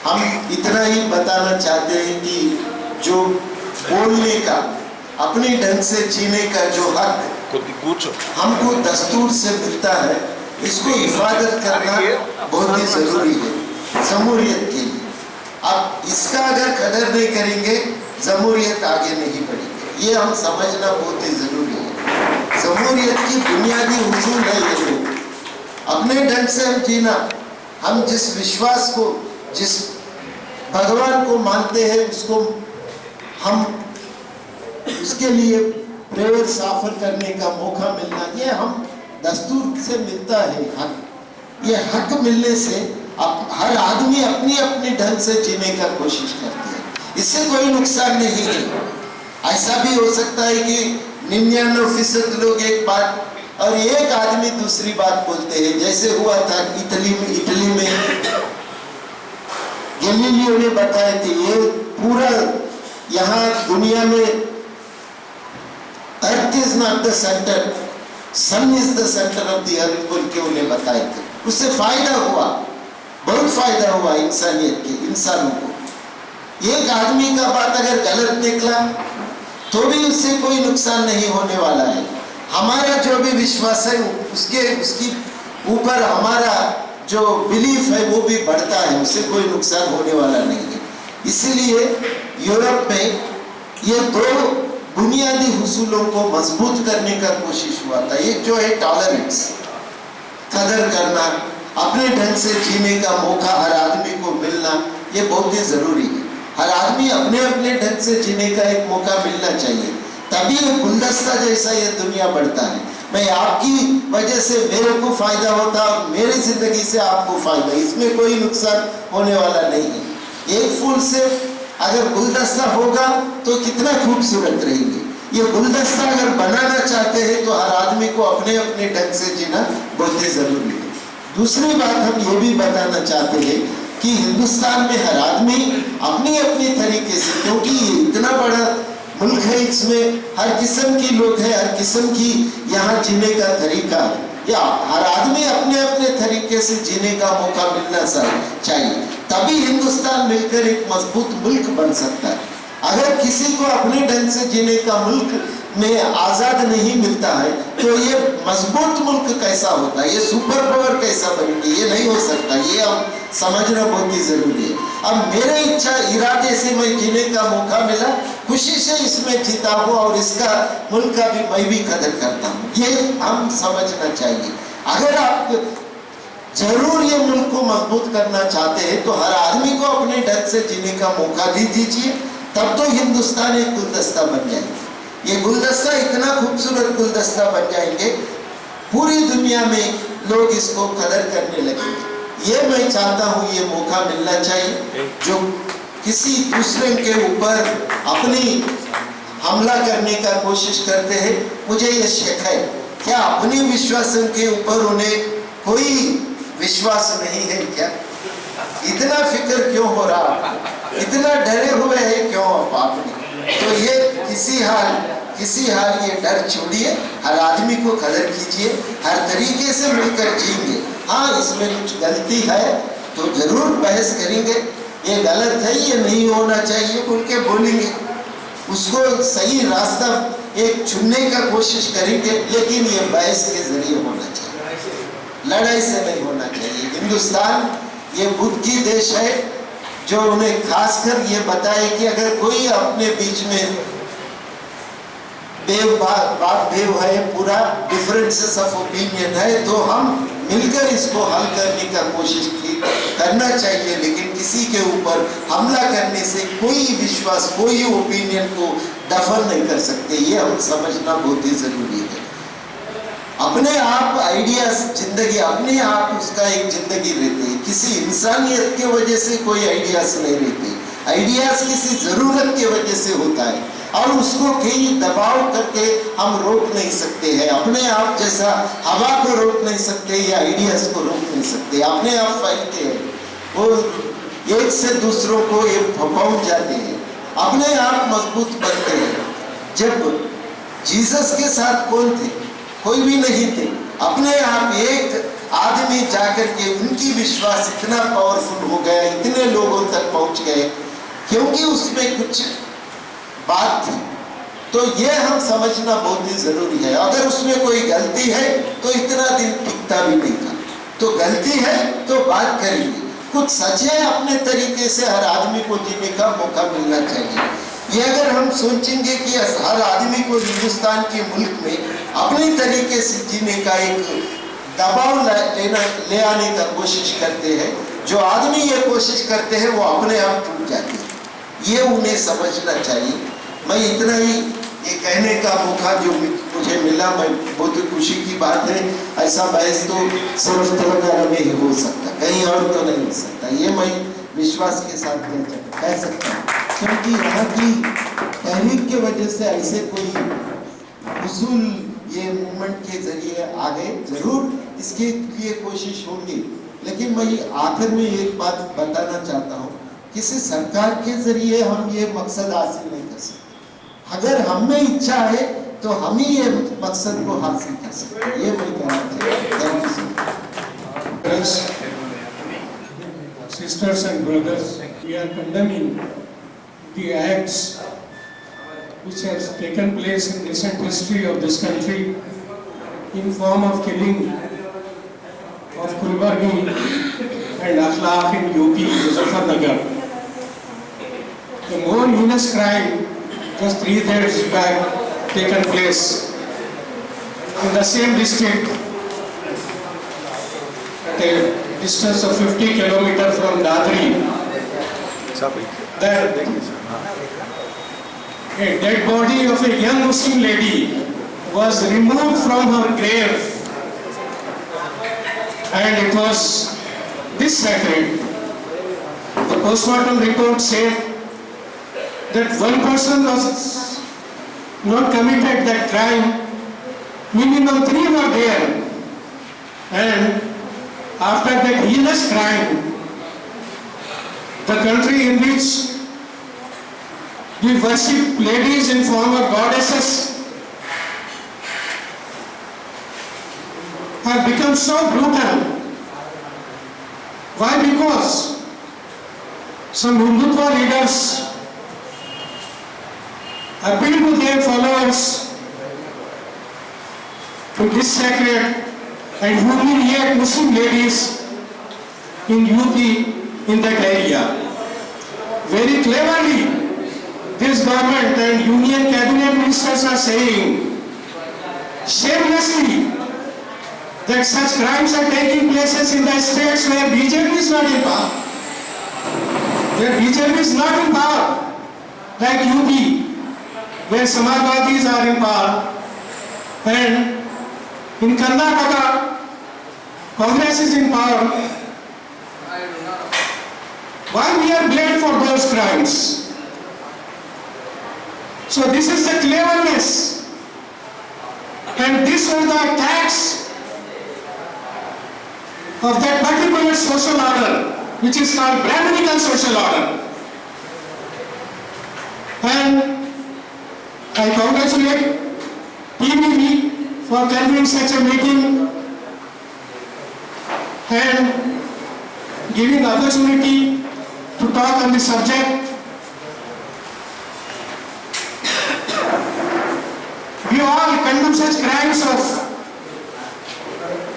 हम इतना ही बताना चाहते हैं कि जो बोलने का, अपने ढंग से जीने का जो हक हमको दस्तूर से मिलता है, इसको हिफाजत करना बहुत ही जरूरी है जमहूरियत के लिए। अब इसका अगर कदर नहीं करेंगे, जमहूरियत आगे नहीं बढ़ेगी। ये हम समझना बहुत ही जरूरी है। जमहूरियत की बुनियादी उसूल है ये लोग, अपने ढंग से हम जीना, हम जिस विश्वास को, जिस भगवान को मानते हैं, उसको हम उसके लिए प्रेयर ऑफर करने का मौका मिलना, ये हम दस्तूर से मिलता है हक। ये हक मिलने से अब हर आदमी अपनी अपनी ढंग से जीने का कोशिश करते हैं, इससे कोई नुकसान नहीं है। ऐसा भी हो सकता है कि 99% लोग एक बात और एक आदमी दूसरी बात बोलते हैं, जैसे हुआ था इटली में गैलीलियो ने बताया कि ये पूरा यहाँ दुनिया में earth is not the centre, sun is the centre of the earth बोल के उन्हें बताए थे। उससे फायदा हुआ, बहुत फायदा हुआ इंसानियत के, इंसानों को। एक आदमी का बात अगर गलत निकला तो भी उससे कोई नुकसान नहीं होने वाला है। हमारा जो भी विश्वास है उसकी ऊपर हमारा जो बिलीफ है वो भी बढ़ता है, उससे कोई नुकसान होने वाला नहीं है। इसीलिए यूरोप में ये दो बुनियादी हुसूलों को मजबूत करने का कोशिश हुआ था। एक जो है टॉलरेंस, कदर करना, अपने ढंग से जीने का मौका हर आदमी को मिलना, ये बहुत ही जरूरी है। हर आदमी अपने अपने ढंग से जीने का एक मौका मिलना चाहिए, तभी ये गुलदस्ता जैसा ये दुनिया बढ़ता है। मैं आपकी वजह से मेरे को फायदा होता और मेरी जिंदगी से आपको फायदा, इसमें कोई नुकसान होने वाला नहीं है। एक फूल से अगर गुलदस्ता होगा तो कितना खूबसूरत रहेंगे। ये गुलदस्ता अगर बनाना चाहते हैं तो हर आदमी को अपने अपने ढंग से जीना बहुत ही जरूरी है। दूसरी बात हम ये भी बताना चाहते हैं कि हिंदुस्तान में हर आदमी अपनी अपनी तरीके से, क्योंकि ये इतना बड़ा मुल्क है, इसमें हर किस्म के लोग हैं, हर किस्म की यहाँ जीने का तरीका है, या हर आदमी अपने अपने तरीके से जीने का मौका मिलना चाहिए, तभी हिंदुस्तान मिलकर एक मजबूत मुल्क बन सकता है। अगर किसी को अपने ढंग से जीने का मुल्क में आजाद नहीं मिलता है तो ये मजबूत मुल्क कैसा होता है, ये सुपर पावर कैसा बनेगी, ये नहीं हो सकता। ये हम समझना बहुत ही जरूरी है। अब मेरे इच्छा इरादे से मैं जीने का मौका मिला, खुशी से इसमें जीता हूँ और इसका मुल्क का भी मैं भी कदर करता हूँ, ये हम समझना चाहिए। अगर आप जरूर ये मुल्क को मजबूत करना चाहते हैं तो हर आदमी को अपने ढंग से जीने का मौका दीजिए, तब तो हिंदुस्तान एक गुलदस्ता बन जाएगा। ये गुलदस्ता इतना खूबसूरत गुलदस्ता बन जाएंगे, पूरी दुनिया में लोग इसको कदर करने लगेंगे। ये मैं चाहता हूँ, ये मौका मिलना चाहिए। जो किसी दूसरे के ऊपर अपनी हमला करने का कोशिश करते हैं, मुझे ये शक है क्या अपनी विश्वास के ऊपर उन्हें कोई विश्वास नहीं है क्या? इतना फिक्र क्यों हो रहा, इतना डरे हुए हैं क्यों आपने? तो ये किसी हाल ये डर छोड़िए, हर आदमी को कदर कीजिए, हर तरीके से मिलकर जिएंगे। हाँ, इसमें कुछ गलती है तो जरूर बहस करेंगे, ये गलत है, ये नहीं होना चाहिए बोल के बोलेंगे, उसको सही रास्ता एक चुनने का कोशिश करेंगे, लेकिन ये बहस के जरिए होना चाहिए, लड़ाई से नहीं होना चाहिए। हिंदुस्तान ये बुद्ध की देश है, जो उन्हें खासकर ये बताए कि अगर कोई अपने बीच में भेव है, पूरा डिफरेंसेस ऑफ ओपिनियन है, तो हम मिलकर इसको हल करने का कोशिश करना चाहिए, लेकिन किसी के ऊपर हमला करने से कोई विश्वास, कोई ओपिनियन को दफन नहीं कर सकते। ये हम समझना बहुत ही जरूरी है। अपने आप आइडियाज जिंदगी अपने आप उसका एक जिंदगी रहती है, किसी इंसानियत के वजह से कोई आइडियाज नहीं रहते। आइडियाज किसी जरूरत के वजह से होता है और उसको कहीं दबाव करके हम रोक नहीं सकते हैं। अपने आप जैसा हवा को रोक नहीं सकते या आइडियाज को रोक नहीं सकते, अपने आप फैलते हैं, वो एक से दूसरों को ये पहुंच जाते हैं, अपने आप मजबूत बनते हैं। जब जीसस के साथ कौन थे? कोई भी नहीं थे, अपने आप एक आदमी जाकर के उनकी विश्वास इतना पावरफुल हो गया, इतने लोगों तक पहुंच गए क्योंकि उसमें कुछ बात थी। तो ये हम समझना बहुत ही जरूरी है। अगर उसमें कोई गलती है तो इतना दिन टिकता भी नहीं था। तो गलती है तो बात करेंगे, कुछ सच है अपने तरीके से हर आदमी को जीने का मौका मिलना चाहिए। ये अगर हम सोचेंगे कि हर आदमी को हिंदुस्तान के मुल्क में अपने तरीके से जीने का एक दबाव ले आने का कोशिश करते हैं, जो आदमी ये कोशिश करते हैं वो अपने आप टूट जाते हैं। ये उन्हें समझना चाहिए। मैं इतना ही ये कहने का मौका जो मुझे मिला, मैं बहुत खुशी की बात है। ऐसा बहस तो सिर्फ तेलंगाना में ही हो सकता, कहीं और तो नहीं हो सकता। ये मैं विश्वास के साथ कह सकता हूँ, क्योंकि यहाँ की तहरीक के वजह से ऐसे कोई उसूल ये मूवमेंट के जरिए आ गए। जरूर इसके लिए कोशिश होगी, लेकिन मैं आखिर में एक बात बताना चाहता हूँ, किसी सरकार के जरिए हम ये मकसद हासिल नहीं कर सकते। अगर हम में इच्छा है तो हम ही ये मकसद को हासिल कर सकते हैं। ये मैं कहना चाहता हूँ। Sisters and brothers, we are condemning the acts which has taken place in recent history of this country in form of killing of Kulbargi and Akhlaq in UP, Muzaffarnagar. The more heinous crime just 3 days back taken place in the same district at a distance of 50 kilometers from Dadri. That a dead body of a young Muslim lady was removed from her grave, and it was desecrated. The postmortem report said that one person was not committed that crime, minimum 3 were there, and after that heinous crime, the country in which we worship ladies in form of goddesses have become so brutal. Why? Because some Hindutva leaders appeal to their followers to desecrate and humiliate Muslim ladies in UP in that area. Very cleverly, this government and union cabinet ministers are saying shamelessly that such crimes are taking places in the states where BJP is not in power. Where BJP is not in power, like UP, where Samajwadis are in power, and in Karnataka, Congress is in power. Why we are blamed for those crimes? So this is the cleverness, and this was the attacks of that particular social order, which is called Brahminical social order. And I congratulate PBB for convening such a meeting and giving opportunity to talk on the subject. We all condemn such crimes of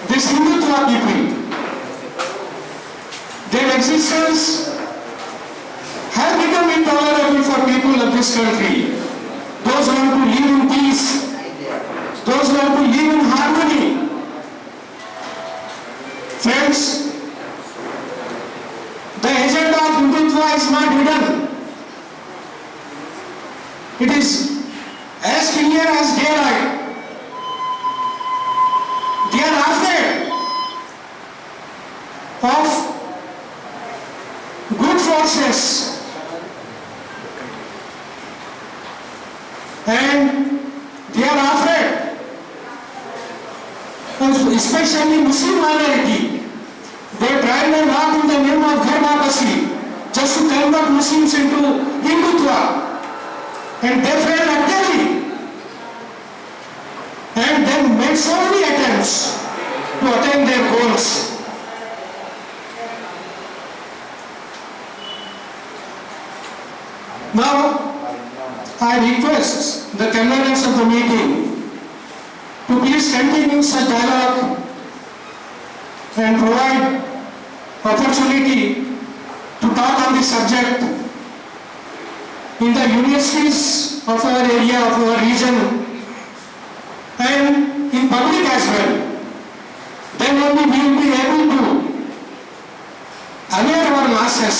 this Hindutva people. Their existence has become intolerable for people of this country. Those who want to live in peace, those who want to live in harmony. Friends, the agenda of Hindutva is not hidden. It is as clear as daylight. They are afraid of good forces, and they are afraid, especially Muslim minority. They try and walk in the name of Dharmapasi just to convert Muslims into Hindutva, and they failed utterly. And they made so many attempts, to attain their goals. Now, I request the conveners of the meeting to please continue such dialogue and provide opportunity to talk on this subject in the universities of our area, of our region, and in public as well. Then only we will be able to aware our masses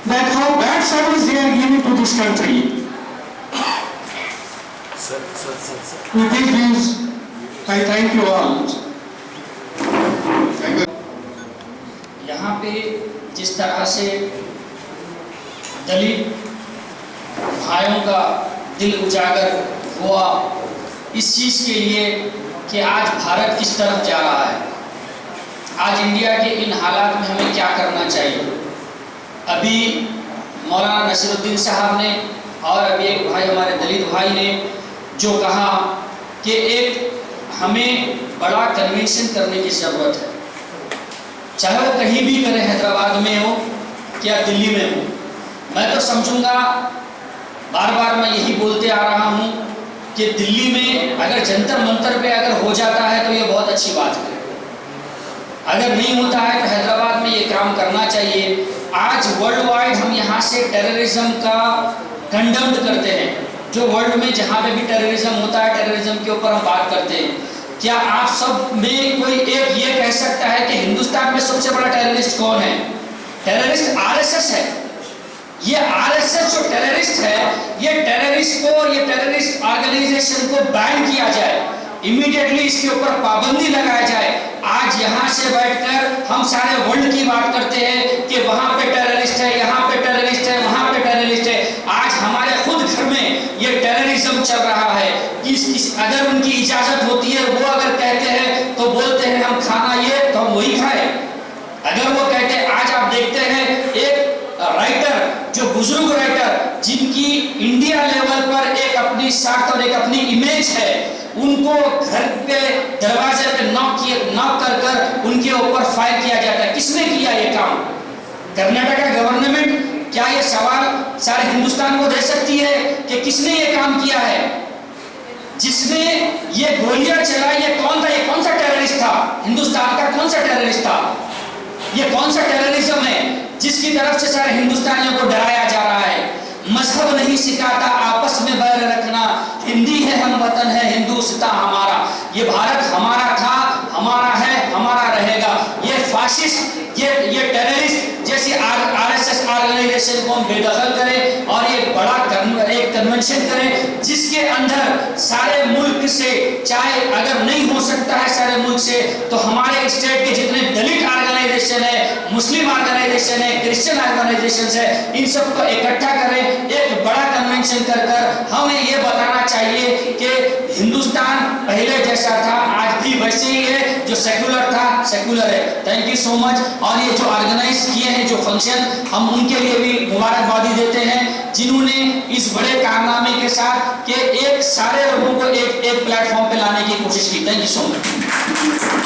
that how bad service they are giving to this country. With these views, I thank you all. यहाँ पे जिस तरह से दलित भाइयों का दिल उजागर हुआ इस चीज़ के लिए कि आज भारत किस तरफ जा रहा है, आज इंडिया के इन हालात में हमें क्या करना चाहिए। अभी मौलाना नसीरुद्दीन साहब ने और अभी एक भाई हमारे दलित भाई ने जो कहा कि एक हमें बड़ा कन्वेंशन करने की ज़रूरत है, चाहे वो कहीं भी करें, हैदराबाद में हो या दिल्ली में हो। मैं तो समझूंगा, बार बार मैं यही बोलते आ रहा हूँ कि दिल्ली में अगर जंतर मंतर पे अगर हो जाता है तो ये बहुत अच्छी बात है, अगर नहीं होता है तो हैदराबाद में ये काम करना चाहिए। आज वर्ल्ड वाइड हम यहाँ से टेररिज्म का कंडेम्ड करते हैं, जो वर्ल्ड में जहाँ पे भी टेररिज्म होता है टेररिज्म के ऊपर हम बात करते हैं। क्या आप सब में कोई एक ये कह सकता है कि हिंदुस्तान में सबसे बड़ा टेररिस्ट कौन है? टेररिस्ट आरएसएस है। ये आरएसएस जो टेररिस्ट है, ये टेररिस्ट को, ये टेररिस्ट ऑर्गेनाइजेशन को बैन किया जाए, इमीडिएटली इसके ऊपर पाबंदी लगाया जाए। आज यहाँ से बैठकर हम सारे वर्ल्ड की बात करते हैं कि वहाँ पे टेररिस्ट है, यहाँ पे टेररिस्ट है, वहाँ पे टेररिस्ट है। आज हमारे खुद घर में ये टेररिज्म चल रहा है। अगर उनकी इजाजत होती है, वो अगर कहते हैं तो बोलते हैं हम खाना ये तो हम वही खाएं। अगर वो कहते हैं, आज आप देखते हैं एक राइटर जो बुजुर्ग राइटर जिनकी इंडिया लेवल पर एक अपनी साख और एक अपनी इमेज है, उनको घर पे दरवाजे पे नॉक कर कर उनके ऊपर फायर किया जाता है। किसने किया ये काम? कर्नाटका गवर्नमेंट क्या ये सवाल सारे हिंदुस्तान को दे सकती है कि किसने ये काम किया है? जिसने ये गोलियां चलाई, ये कौन था? ये कौन सा टेररिस्ट था? हिंदुस्तान का कौन सा टेररिस्ट था? ये कौन सा टेररिज्म है जिसकी तरफ से सारे हिंदुस्तानियों को डराया जा रहा है? मजहब नहीं सिखाता आपस में बैर रखना, हिंदी है हम वतन है हिंदुस्तान हमारा, ये भारत हमारा था, हमारा है, हमारा रहेगा। ये फाशिस्ट, ये टेररिस्ट जैसी आरएसएस ऑर्गेनाइजेशन को हम बेदखल करें और ये बड़ा एक कन्वेंशन करें जिसके अंदर सारे मुल्क से, चाहे अगर नहीं हो सकता है सारे मुल्क से, तो हमारे स्टेट के जितने दलित ऑर्गेनाइजेशन है, मुस्लिम ऑर्गेनाइजेशन है, क्रिश्चियन ऑर्गेनाइजेशन है, इन सबको इकट्ठा करें, एक बड़ा कन्वेंशन कर कर हमें ये बताना चाहिए कि हिंदुस्तान पहले जैसा था आज भी वैसे ही है, जो सेक्युलर था सेक्युलर है। Thank you so much. और ये जो ऑर्गेनाइज किए हैं जो फंक्शन, हम उनके लिए भी मुबारकबादी देते हैं जिन्होंने इस बड़े कारनामे के साथ कि एक सारे लोगों को एक प्लेटफॉर्म पे लाने की कोशिश की। Thank you so much.